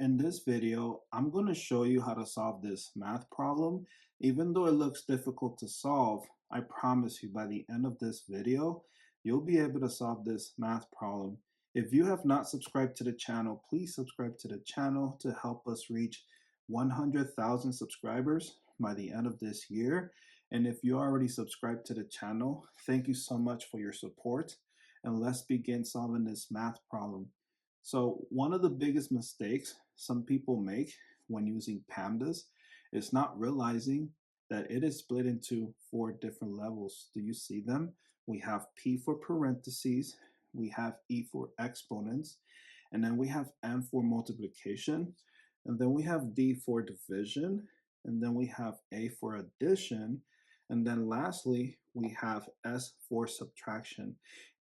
In this video, I'm going to show you how to solve this math problem. Even though it looks difficult to solve, I promise you by the end of this video, you'll be able to solve this math problem. If you have not subscribed to the channel, please subscribe to the channel to help us reach 100,000 subscribers by the end of this year. And if you already subscribed to the channel, thank you so much for your support. And let's begin solving this math problem. So one of the biggest mistakes some people make when using PEMDAS is not realizing that it is split into 4 different levels. Do you see them? We have P for parentheses, we have E for exponents, and then we have M for multiplication, and then we have D for division, and then we have A for addition, and then lastly, we have S for subtraction.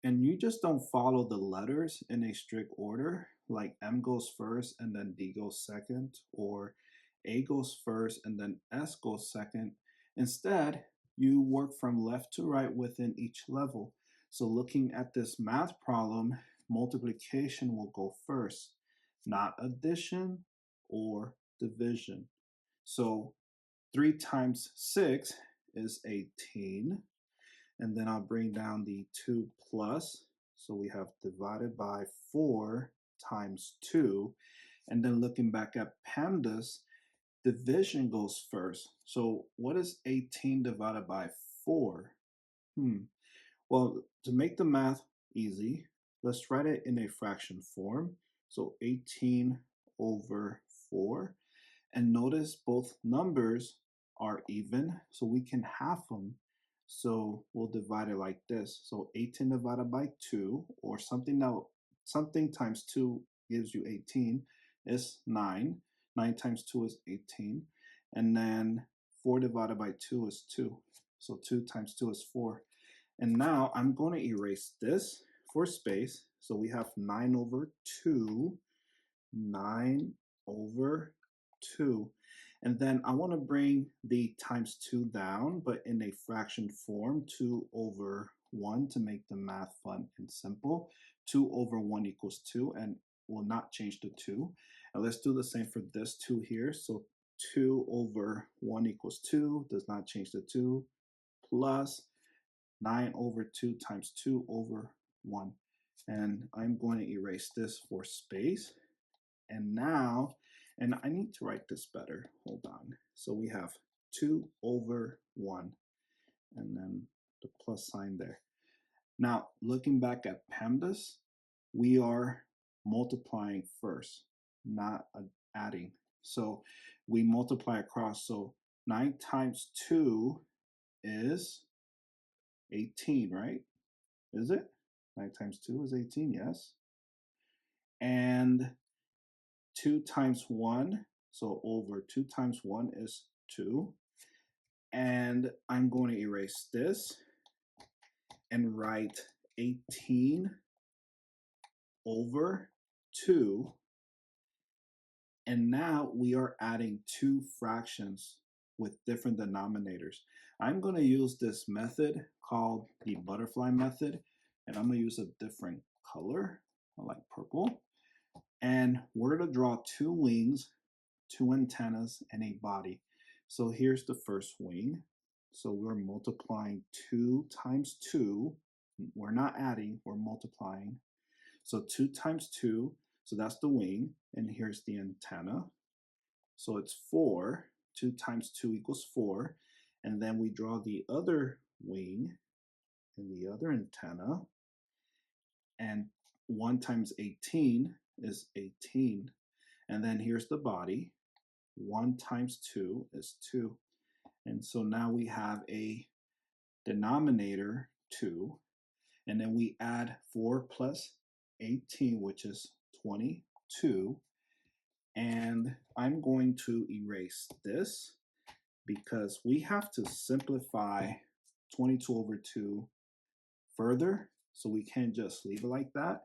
And you just don't follow the letters in a strict order, like M goes first and then D goes second, or A goes first and then S goes second. Instead, you work from left to right within each level. So looking at this math problem, multiplication will go first, not addition or division. So 3 times 6 is 18. And then I'll bring down the 2 plus. So we have divided by 4 times 2. And then looking back at PEMDAS, division goes first. So what is 18 divided by 4? Well, to make the math easy, let's write it in a fraction form. So 18 over 4. And notice both numbers are even, so we can half them. So we'll divide it like this. So 18 divided by 2, or something times 2 gives you 18, is 9. 9 times 2 is 18. And then 4 divided by 2 is 2. So 2 times 2 is 4. And now I'm going to erase this for space. So we have 9 over 2, 9 over 2. And then I want to bring the times 2 down, but in a fraction form, 2 over 1 to make the math fun and simple. 2 over 1 equals 2, and we'll not change the 2. And let's do the same for this 2 here. So 2 over 1 equals 2, does not change the 2, plus 9 over 2 times 2 over 1. And I'm going to erase this for space. And now, and I need to write this better, hold on. So we have 2 over 1, and then the plus sign there. Now, looking back at PEMDAS, we are multiplying first, not adding. So we multiply across, so 9 times 2 is 18, right? Is it? 9 times 2 is 18, yes. And 2 times 1, so over 2 times 1 is 2. And I'm going to erase this and write 18 over 2. And now we are adding 2 fractions with different denominators. I'm going to use this method called the butterfly method, and I'm going to use a different color, I like purple. And we're going to draw 2 wings, 2 antennas, and a body. So here's the first wing. So we're multiplying 2 times 2. We're not adding, we're multiplying. So 2 times 2, so that's the wing, and here's the antenna. So it's 4. 2 times 2 equals 4. And then we draw the other wing and the other antenna. And 1 times 18 is 18. And then here's the body. 1 times 2 is 2. And so now we have a denominator 2. And then we add 4 plus 18, which is 22. And I'm going to erase this because we have to simplify 22 over 2 further. So we can't just leave it like that.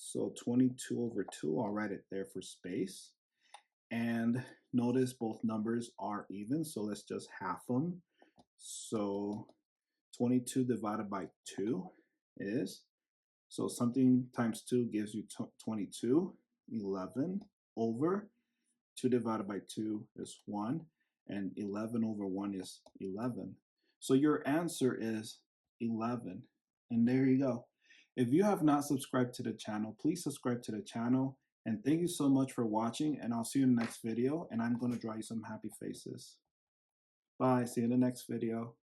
So 22 over 2, I'll write it there for space. And notice both numbers are even, so let's just half them. So 22 divided by 2 is, so something times 2 gives you 22, 11 over 2 divided by 2 is 1, and 11 over 1 is 11. So your answer is 11. And there you go. If you have not subscribed to the channel, please subscribe to the channel. And thank you so much for watching, and I'll see you in the next video, and I'm going to draw you some happy faces. Bye, see you in the next video.